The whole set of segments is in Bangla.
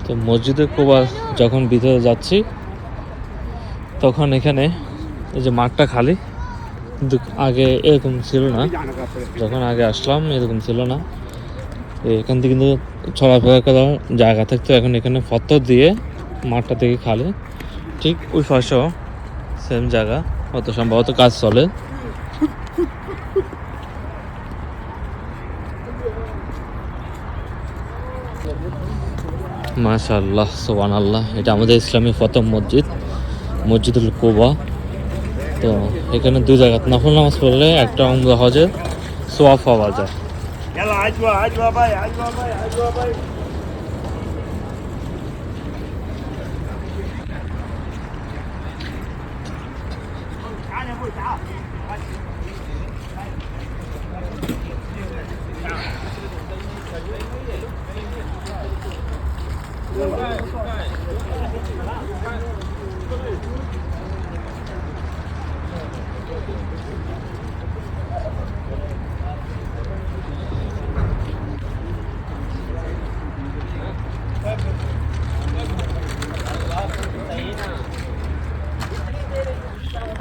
তো মসজিদে কুবা যখন ভিতরে যাচ্ছি তখন এখানে এই যে মাঠটা খালি, কিন্তু আগে এরকম ছিল না। যখন আগে আসলাম এরকম ছিল না। এখান থেকে কিন্তু চলাফেরা করার জায়গা থাকতো, এখন এখানে পথর দিয়ে মাঠটা থেকে খালি। ঠিক ওই পাশেও সেম জায়গা, অত সম্ভবত কাজ চলে। মাশাআল্লাহ, সুবহানাল্লাহ। এটা আমাদের ইসলামী প্রথম মসজিদ, মসজিদুল কুবা। তো এখানে দুই জায়গা নফল নামাজ পড়লে একটা উমরা হজের সওয়াব পাওয়া যায়।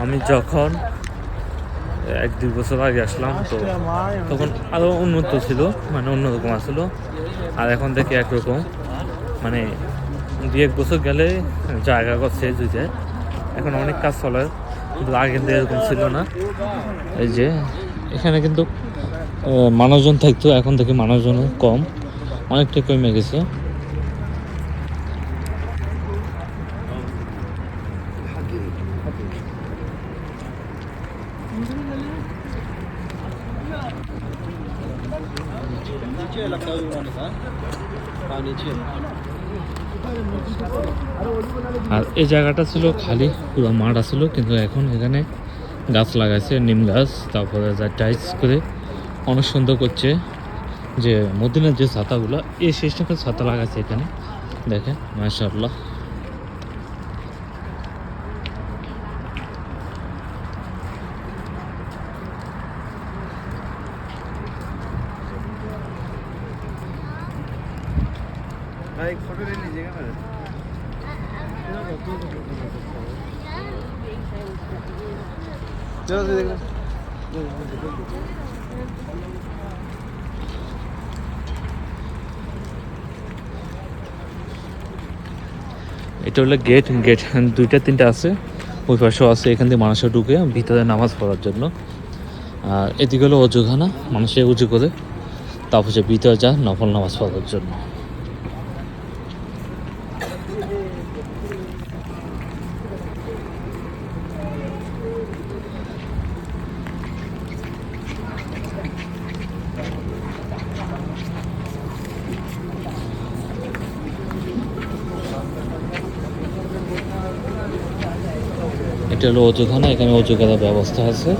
আমি যখন 1-2 বছর আগে আসলাম তো তখন আরও উন্নত ছিল, মানে অন্যরকম আসলো। আর এখন দেখি একরকম, মানে 2-1 বছর গেলে জায়গা চেঞ্জ হয়ে যায়। এখন অনেক কাজ চলে, কিন্তু আগে কিন্তু এরকম ছিল না। এই যে এখানে কিন্তু মানুষজন থাকতো, এখন থেকে মানুষজন কম, অনেকটা কমে গেছে। আর এই জায়গাটা ছিল খালি, পুরো মাঠ আসছিল, কিন্তু এখন এখানে গাছ লাগাইছে, নিম গাছ। তারপরে যা টাইস করে অনেক সুন্দর করছে। যে মদিনার যে ছাতাগুলো, এই শেষ টাকার ছাতা লাগাইছে এখানে, দেখেন মাশাআল্লাহ। एक फोटो ले लीजिएगा मेरे। चलो देख लो। এটা হলো গেট, গেট 2-3টা আছে, ওই পাশেও আছে। এখান থেকে মানুষের ঢুকে ভিতরে নামাজ পড়ার জন্য। আর এদিকে হলো অজুখানা, মানুষে উজু করে তারপর সে ভিতরে যায় নফল নামাজ পড়ার জন্য। এটা হলো অজুখানা, এখানে অজু করার ব্যবস্থা আছে।